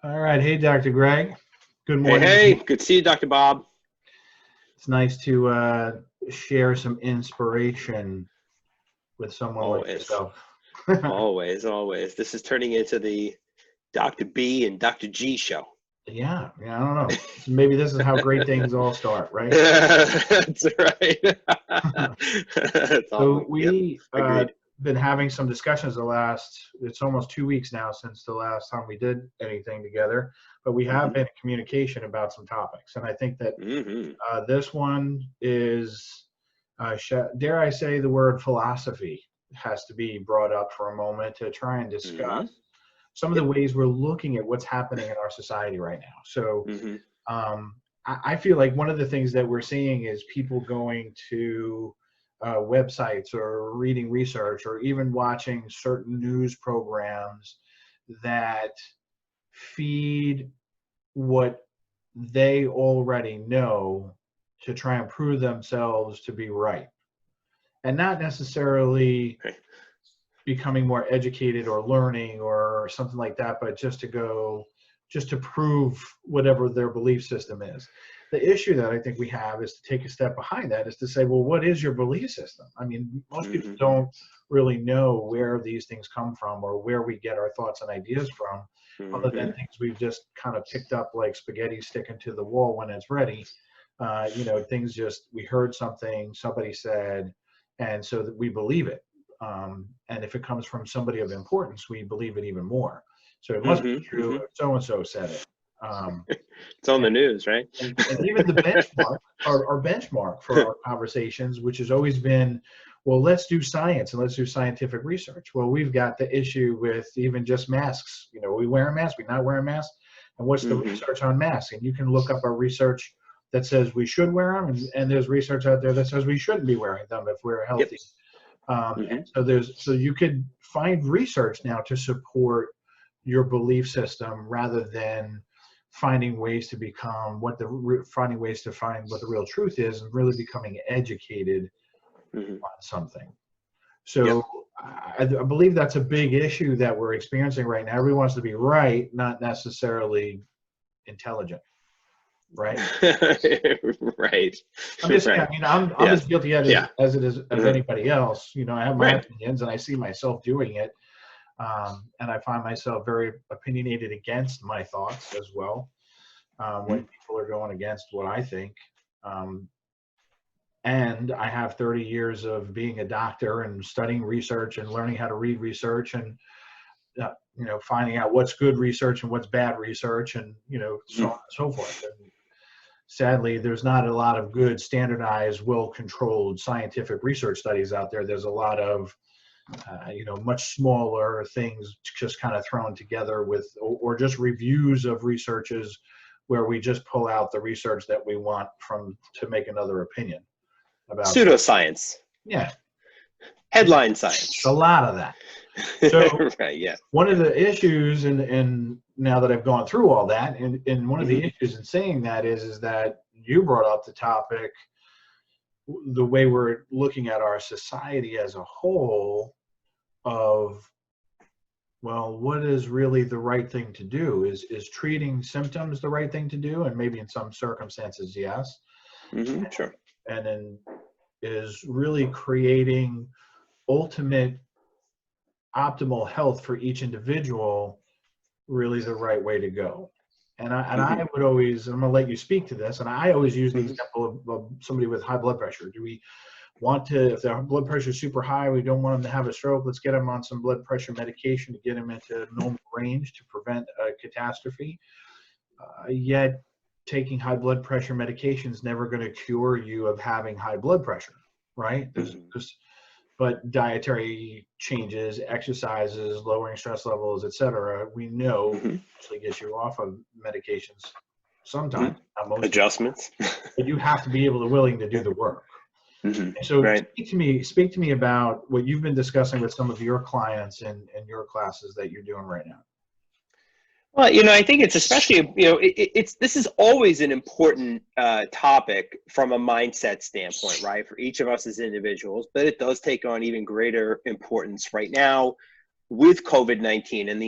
All right. Hey, Dr. Greg. Good Hey, morning. hey, good to see you, Dr. Bob. It's nice to share some inspiration with someone like Always, yourself. always, always. This is turning into the Dr. B and Dr. G show. Yeah, I don't know. So maybe this is how great things all start, right? That's right. That's So awesome. Yep, we agreed. been having some discussions it's almost 2 weeks now since the last time we did anything together, but we have hmm been in communication about some topics. And I think that hmm this one is, dare I say, the word philosophy has to be brought up for a moment to try and hmm discuss some of the Yep. ways we're looking at what's happening in our society right now. So hmm I feel like one of the things that we're seeing is people going to websites or reading research or even watching certain news programs that feed what they already know to try and prove themselves to be right, and not necessarily Okay. becoming more educated or learning or something like that, but just to prove whatever their belief system is. The issue that I think we have is to take a step behind that, is to say, well, what is your belief system? I mean, most people hmm don't really know where these things come from or where we get our thoughts and ideas from, other than hmm things we've just kind of picked up like spaghetti sticking to the wall when it's ready. Things just, we heard something, somebody said, and so that we believe it. And if it comes from somebody of importance, we believe it even more. So it must be true hmm if so and so said it. Um, It's on and, the news, right? and even the benchmark, our benchmark for our conversations, which has always been, well, let's do science and let's do scientific research. Well, we've got the issue with even just masks. We wear a mask, we not wear a mask, and what's the hmm research on masks? And you can look up our research that says we should wear them, and there's research out there that says we shouldn't be wearing them if we're Yep. healthy. hmm So you could find research now to support your belief system rather than finding ways to finding ways to find what the real truth is and really becoming educated hmm on something. Yep. So I believe that's a big issue that we're experiencing right now. Everyone wants to be right, not necessarily intelligent, right? Right. I'm just saying, I Right. mean, I'm Yeah. as guilty Yeah. as it is of uh anybody else. I have my Right. opinions and I see myself doing it. And I find myself very opinionated against my thoughts as well, when Mhm. people are going against what I think. Um, and I have 30 years of being a doctor and studying research and learning how to read research and finding out what's good research and what's bad research, and so on Mhm. and so forth. And sadly, there's not a lot of good, standardized, well-controlled scientific research studies out there. There's a lot of much smaller things just kind of thrown together or just reviews of researches where we just pull out the research that we want from to make another opinion about something. Pseudoscience. Yeah, Headline a science. lot of that. So Right. Yeah. one of the issues, and now that I've gone through all that, and one of the hmm issues in saying that is that you brought up the topic, the way we're looking at our society as a whole, of, well, what is really the right thing to do? Is treating symptoms the right thing to do? And maybe in some circumstances, yes. Sure. And then is really creating ultimate optimal health for each individual really the right way to go? And I hmm would always, I'm going to let you speak to this, and I always use the hmm example of somebody with high blood pressure. Do we want to, if their blood pressure is super high, we don't want them to have a stroke, let's get them on some blood pressure medication to get them into normal range to prevent a catastrophe. Yet taking high blood pressure medication is never going to cure you of having high blood pressure, right? hmm But dietary changes, exercises, lowering stress levels, etc., we know hmm actually gets you off of medications hmm sometimes, not most of the time. Adjustments. But you have to be willing to do the work. So Right. speak to me about what you've been discussing with some of your clients in your classes that you're doing right now. Well, I think it's especially, it's this is always an important topic from a mindset standpoint, right? For each of us as individuals, but it does take on even greater importance right now with COVID-19 and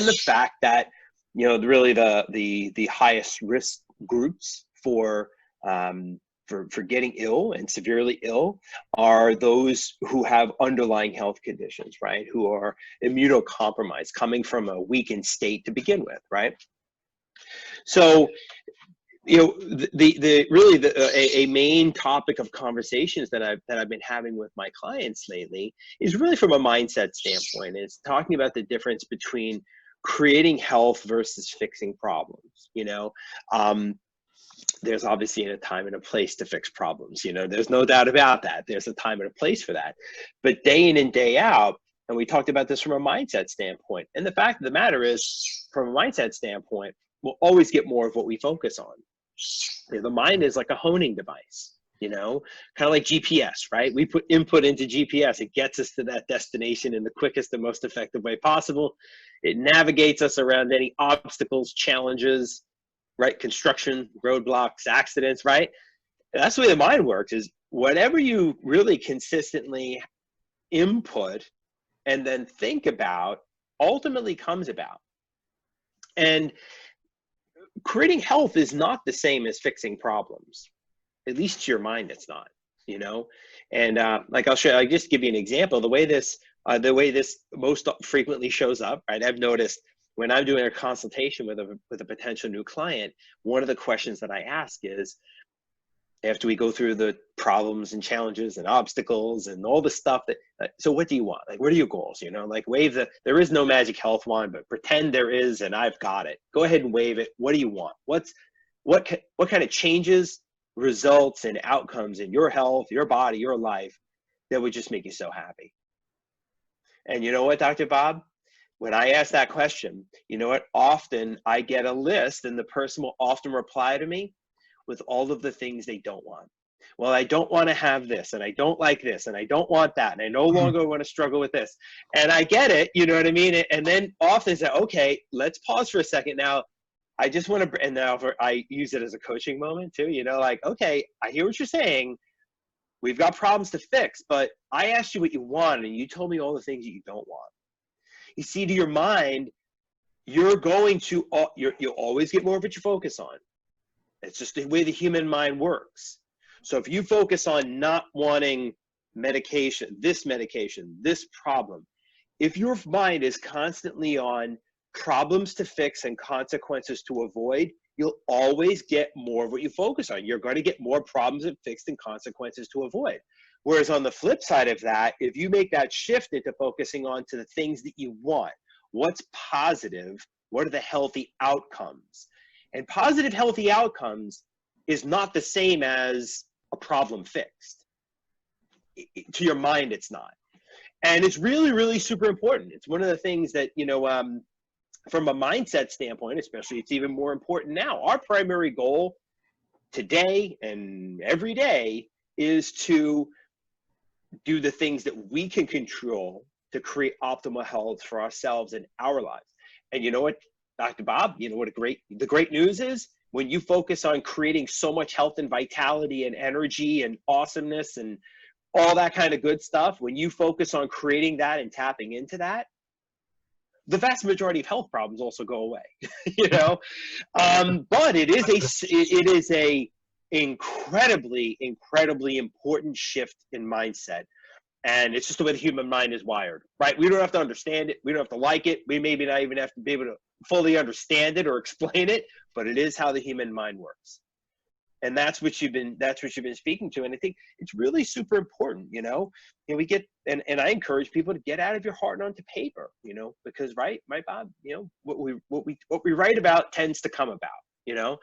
the fact that really the highest risk groups for getting ill and severely ill are those who have underlying health conditions, right? Who are immunocompromised, coming from a weakened state to begin with, right? So, a main topic of conversations that I've been having with my clients lately is really from a mindset standpoint. Is talking about the difference between creating health versus fixing problems. There's obviously a time and a place to fix problems. There's no doubt about that. There's a time and a place for that. But day in and day out, and we talked about this from a mindset standpoint. And the fact of the matter is, from a mindset standpoint, we'll always get more of what we focus on. The mind is like a honing device, kind of like GPS, right? We put input into GPS. It gets us to that destination in the quickest and most effective way possible. It navigates us around any obstacles, challenges, right? Construction, roadblocks, accidents, right? That's the way the mind works, is whatever you really consistently input and then think about ultimately comes about. And creating health is not the same as fixing problems. At least to your mind, it's not, And like I'll just give you an example. The way this most frequently shows up, right? I've noticed when I'm doing a consultation with a potential new client, one of the questions that I ask is, after we go through the problems and challenges and obstacles and all the stuff so what do you want? Like, what are your goals? Like, there is no magic health wand, but pretend there is, and I've got it. Go ahead and wave it. What do you want? What kind of changes, results, and outcomes in your health, your body, your life that would just make you so happy? And you know what, Dr. Bob? When I ask that question, you know what? Often I get a list, and the person will often reply to me with all of the things they don't want. Well, I don't want to have this, and I don't like this, and I don't want that, and I no longer want to struggle with this. And I get it, you know what I mean? And then often say, okay, let's pause for a second. Now, I just want to, and now I use it as a coaching moment too, like, okay, I hear what you're saying. We've got problems to fix, but I asked you what you want, and you told me all the things that you don't want. You see, to your mind, you'll always get more of what you focus on. It's just the way the human mind works. So if you focus on not wanting medication, this problem, if your mind is constantly on problems to fix and consequences to avoid, you'll always get more of what you focus on. You're going to get more problems to fix and consequences to avoid. Whereas on the flip side of that, if you make that shift into focusing on to the things that you want, what's positive, what are the healthy outcomes? And positive, healthy outcomes is not the same as a problem fixed. To your mind, it's not. And it's really, really super important. It's one of the things that, from a mindset standpoint, especially, it's even more important now. Our primary goal today and every day is to do the things that we can control to create optimal health for ourselves and our lives. And you know what, Dr. Bob, you know what the great news is? When you focus on creating so much health and vitality and energy and awesomeness and all that kind of good stuff, when you focus on creating that and tapping into that, the vast majority of health problems also go away, but it is a incredibly, incredibly important shift in mindset. And it's just the way the human mind is wired, right? We don't have to understand it. We don't have to like it. We maybe not even have to be able to fully understand it or explain it, but it is how the human mind works. And that's what you've been speaking to. And I think it's really super important, and we get, and I encourage people to get out of your heart and onto paper, because right, Bob, what we write about tends to come about,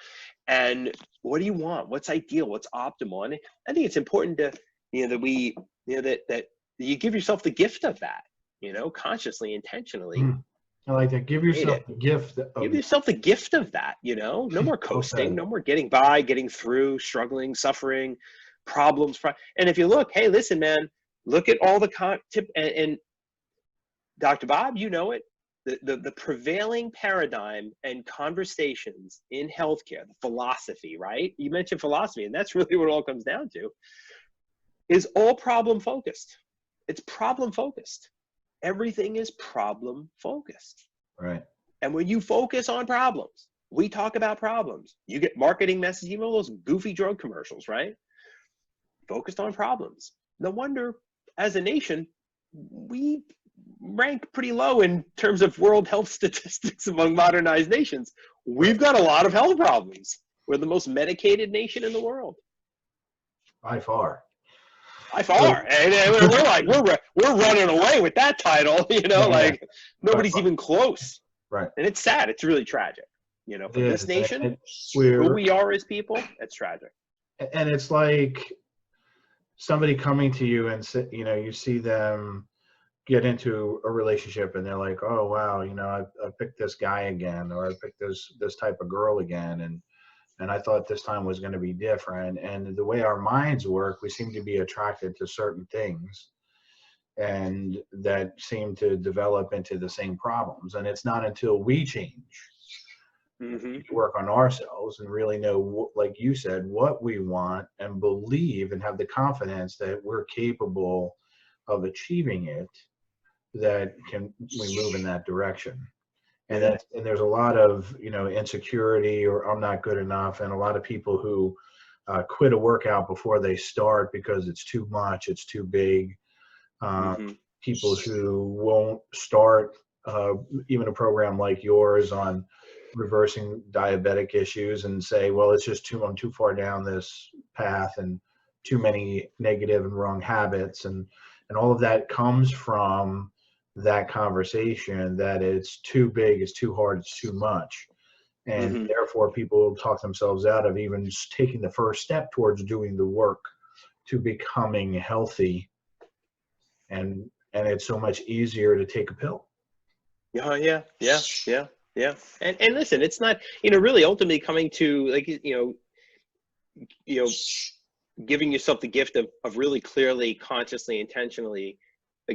and what do you want? What's ideal? What's optimal? And I think it's important to, that you give yourself the gift of that, consciously, intentionally. I like that. Give yourself the gift. Give yourself the gift of that, No more coasting, no more getting by, getting through, struggling, suffering, problems. And if you look, hey, listen, man, look at all the and Dr. Bob, you know it. The prevailing paradigm and conversations in healthcare, the philosophy, right? You mentioned philosophy, and that's really what it all comes down to, is all problem focused. It's problem focused. Everything is problem focused. Right. And when you focus on problems, we talk about problems. You get marketing messages, even those goofy drug commercials, right? Focused on problems. No wonder, as a nation, we rank pretty low in terms of world health statistics among modernized nations. We've got a lot of health problems. We're the most medicated nation in the world. By far. By far. And we're like, we're running away with that title, you know, like nobody's even close. Right. And it's sad. It's really tragic. You know, for this nation, who we are as people, it's tragic. And it's like somebody coming to you and, you know, you see them get into a relationship and they're like, oh, wow, you know, I picked this guy again, or I picked this type of girl again. And I thought this time was going to be different. And the way our minds work, we seem to be attracted to certain things and that seem to develop into the same problems. And it's not until we change, work on ourselves and really know, like you said, what we want and believe and have the confidence that we're capable of achieving it, that we move in that direction. And there's a lot of, you know, insecurity or I'm not good enough, and a lot of people who quit a workout before they start because it's too much, it's too big. People who won't start even a program like yours on reversing diabetic issues and say, well, it's just I'm too far down this path and too many negative and wrong habits, and all of that comes from that conversation that it's too big, it's too hard, it's too much. And therefore people talk themselves out of even taking the first step towards doing the work to becoming healthy. And it's so much easier to take a pill. Yeah. And listen, it's not, you know, really ultimately coming to, like, you know, giving yourself the gift of really clearly, consciously, intentionally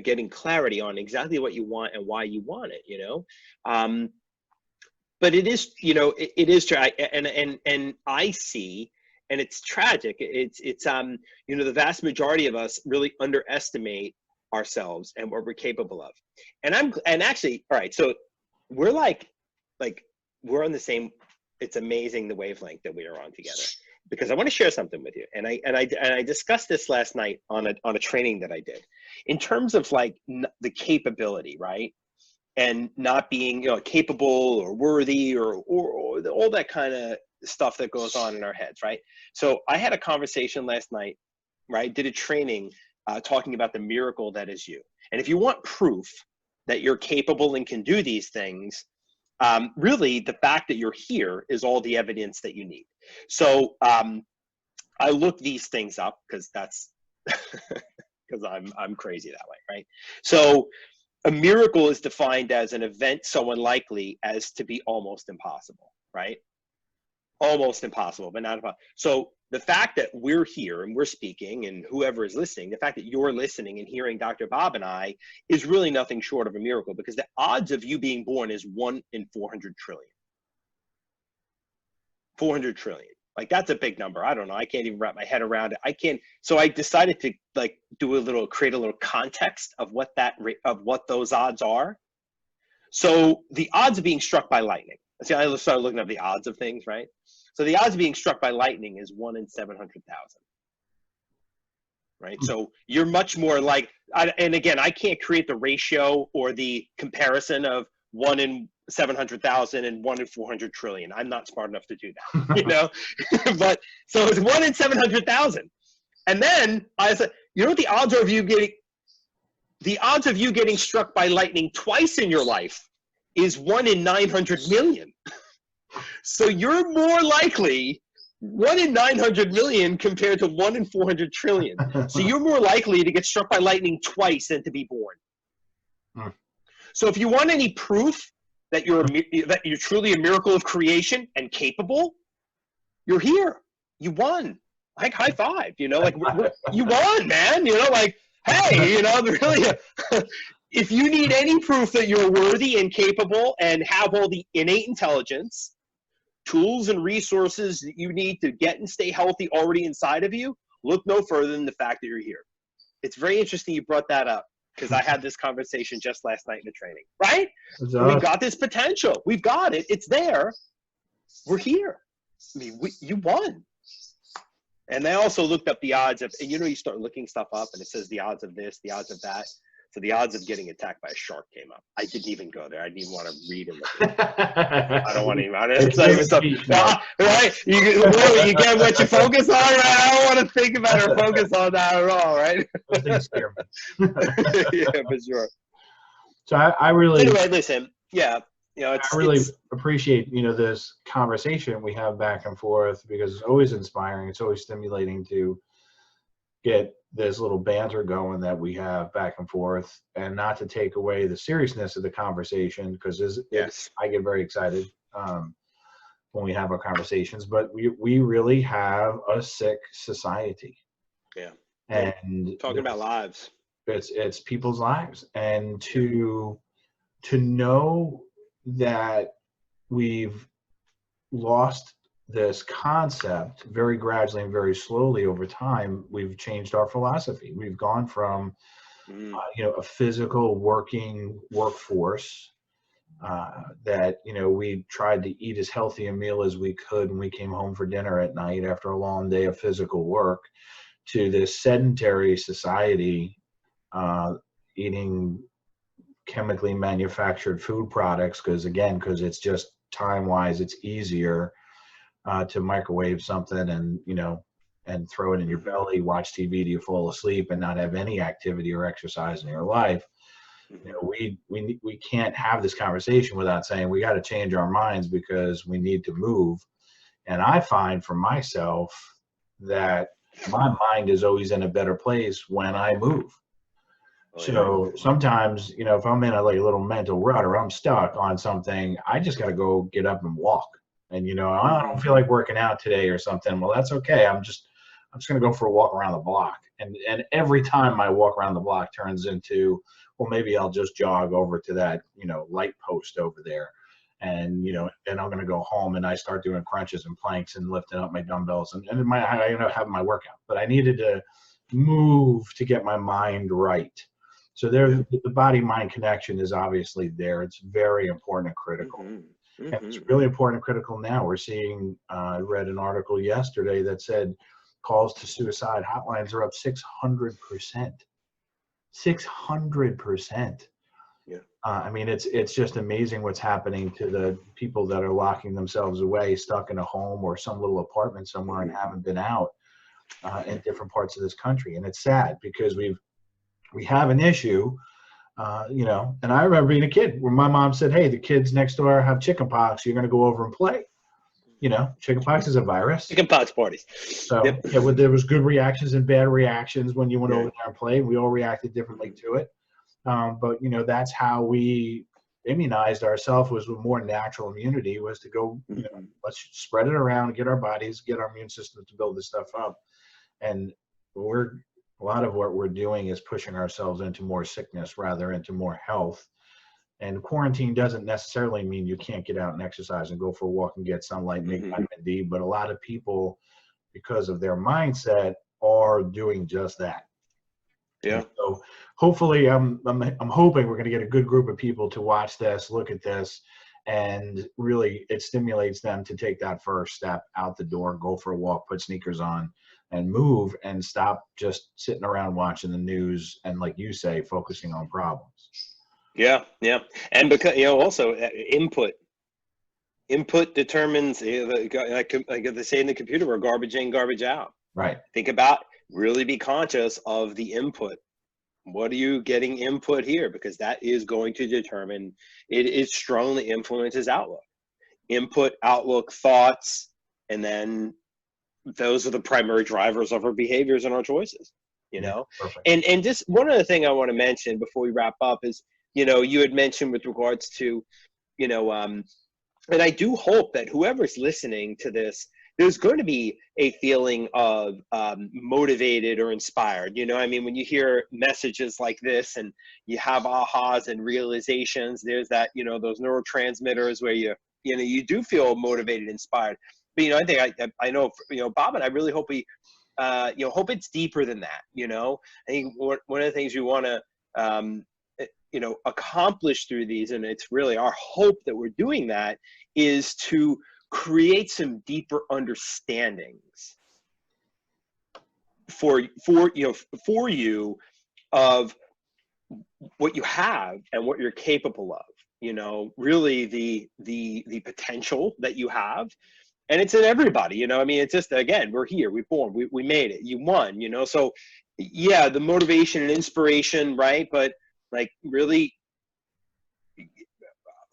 getting clarity on exactly what you want and why you want it, you know. But it is, you know, it is true. And I see, and it's tragic. It's you know, the vast majority of us really underestimate ourselves and what we're capable of. And actually, all right, so we're like we're on the same, it's amazing the wavelength that we are on together, because I want to share something with you. And I discussed this last night on a training that I did in terms of like the capability, right? And not being, you know, capable or worthy or all that kind of stuff that goes on in our heads, right? So I had a conversation last night, right? Did a training talking about the miracle that is you. And if you want proof that you're capable and can do these things, really the fact that you're here is all the evidence that you need. So I looked these things up because that's because I'm crazy that way, right? So a miracle is defined as an event so unlikely as to be almost impossible, right? Almost impossible, but not impossible. So the fact that we're here and we're speaking, and whoever is listening, the fact that you're listening and hearing Dr. Bob and I is really nothing short of a miracle, because the odds of you being born is 1 in 400 trillion. 400 trillion. Like, that's a big number. I don't know. I can't even wrap my head around it. I can't. So I decided to like create a little context of what those odds are. So the odds of being struck by lightning. See, I started looking up the odds of things, right? So the odds of being struck by lightning is 1 in 700,000. Right? So you're much more like, and again, I can't create the ratio or the comparison of 1 in 700,000 and 1 in 400 trillion. I'm not smart enough to do that, you know. But so it's 1 in 700,000, and then I said, you know what the odds are of you getting? The odds of you getting struck by lightning twice in your life is 1 in 900 million. So you're more likely 1 in 900 million compared to 1 in 400 trillion. So you're more likely to get struck by lightning twice than to be born. So if you want any proof that you're truly a miracle of creation and capable, you're here. You won. Like, high five, you know, like you won, man. You know, like, hey, you know, really, if you need any proof that you're worthy and capable and have all the innate intelligence, tools and resources that you need to get and stay healthy already inside of you, look no further than the fact that you're here. It's very interesting you brought that up. because I had this conversation just last night in the training, right? It's And we've awesome. got this potential. We've got it. It's there. We're here. I mean, you won. And I also looked up the odds of, you know, you start looking stuff up and it says the odds of this, the odds of that. So the odds of getting attacked by a shark came up. I didn't even go there. I didn't even want to read and look at it. I don't want to even. It's not even something. Right? You get what you focus on, right? I don't want to think about or focus on that at all, right? Those things scare me. Yeah, for sure. So I really, anyway, listen, yeah, you know, I really appreciate, you know, this conversation we have back and forth, because it's always inspiring. It's always stimulating to get this little banter going that we have back and forth, and not to take away the seriousness of the conversation, because yes, I get very excited when we have our conversations, but we really have a sick society. yeah, And talking about lives. It's people's lives, and to know that we've lost this concept very gradually and very slowly over time. We've changed our philosophy. We've gone from you know, a physical working workforce that, you know, we tried to eat as healthy a meal as we could when we came home for dinner at night after a long day of physical work, to this sedentary society, eating chemically manufactured food products because it's just time-wise, it's easier to microwave something and, you know, and throw it in your belly, watch TV till you fall asleep, and not have any activity or exercise in your life. You know, we can't have this conversation without saying we got to change our minds, because we need to move. And I find for myself that my mind is always in a better place when I move. So sometimes, you know, if I'm in a like a little mental rut or I'm stuck on something, I just got to go get up and walk. And, you know, I don't feel like working out today or something. Well, that's okay. I'm just going to go for a walk around the block. And every time I walk around the block turns into, well, maybe I'll just jog over to that, you know, light post over there. And, you know, then I'm going to go home and I start doing crunches and planks and lifting up my dumbbells and I end up having my workout. But I needed to move to get my mind right. So the body-mind connection is obviously there. It's very important and critical. And it's really important and critical now. We're seeing, I read an article yesterday that said calls to suicide hotlines are up 600%. 600%. Yeah. I mean, it's just amazing what's happening to the people that are locking themselves away, stuck in a home or some little apartment somewhere and haven't been out in different parts of this country. And it's sad because we have an issue, you know, and I remember being a kid where my mom said, hey, the kids next door have chicken pox. You're going to go over and play. You know, chicken pox is a virus. Chicken pox parties. So yeah, well, there was good reactions and bad reactions when you went over there and played. We all reacted differently to it. But, you know, that's how we immunized ourselves, was with more natural immunity, was to go, you know, let's spread it around, get our bodies, get our immune system to build this stuff up. And a lot of what we're doing is pushing ourselves into more sickness rather into more health. And quarantine doesn't necessarily mean you can't get out and exercise and go for a walk and get sunlight and make vitamin D. But a lot of people, because of their mindset, are doing just that. Yeah. And so hopefully, I'm hoping we're going to get a good group of people to watch this, look at this, and really it stimulates them to take that first step out the door, go for a walk, put sneakers on, and move, and stop just sitting around watching the news and, like you say, focusing on problems. Yeah. And because, you know, also input determines, like they say in the computer, we're garbage in, garbage out. Right. Think about, really be conscious of the input. What are you getting input here? Because that is going to determine, it strongly influences outlook. Input, outlook, thoughts, and then those are the primary drivers of our behaviors and our choices, you know? And just one other thing I want to mention before we wrap up is, you know, you had mentioned with regards to, you know, and I do hope that whoever's listening to this, there's going to be a feeling of motivated or inspired. You know, I mean, when you hear messages like this and you have ahas and realizations, there's that, you know, those neurotransmitters where you do feel motivated, inspired. But, you know, I think I know, you know, Bob and I really hope we, you know, hope it's deeper than that. You know, I think one of the things we want to accomplish through these, and it's really our hope that we're doing that, is to create some deeper understandings for you of what you have and what you're capable of, really the potential that you have. And it's in everybody, it's just, again, we're here, we're born, we made it, you won, so yeah, the motivation and inspiration, right? But like, really,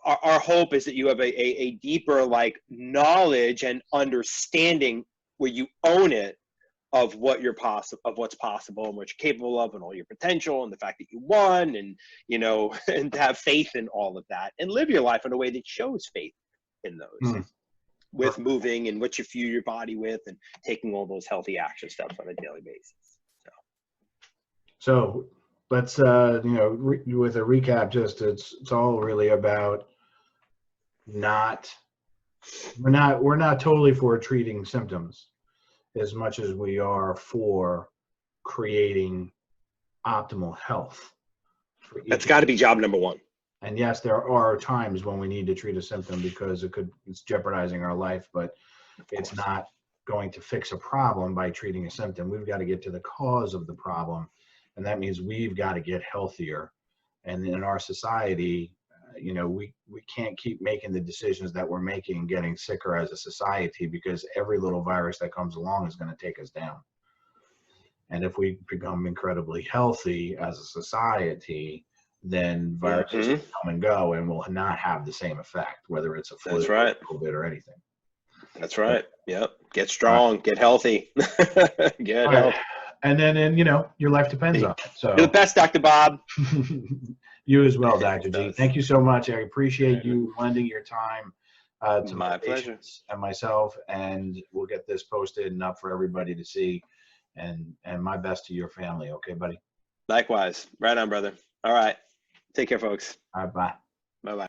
our hope is that you have a deeper knowledge and understanding where you own it, of what's possible and what you're capable of, and all your potential, and the fact that you won, and and to have faith in all of that, and live your life in a way that shows faith in those, with moving and what you fuel your body with, and taking all those healthy action steps on a daily basis. So let's with a recap, just it's all really about we're not totally for treating symptoms as much as we are for creating optimal health. That's got to be job number one. And yes, there are times when we need to treat a symptom because it's jeopardizing our life, but it's not going to fix a problem by treating a symptom. We've got to get to the cause of the problem, and that means we've got to get healthier. And in our society, we can't keep making the decisions that we're making and getting sicker as a society, because every little virus that comes along is going to take us down. And if we become incredibly healthy as a society, then viruses can come and go and will not have the same effect, whether it's a flu, that's right, or COVID, or anything. That's right. Yep. Get strong, get healthy, get healthy. And then, your life depends on it. So you're the best, Dr. Bob. You as well, Dr. G. Thank you so much. I appreciate you lending your time to my patients and myself, and we'll get this posted and up for everybody to see. And my best to your family. Okay, buddy? Likewise. Right on, brother. All right. Take care, folks. All right, bye. Bye-bye.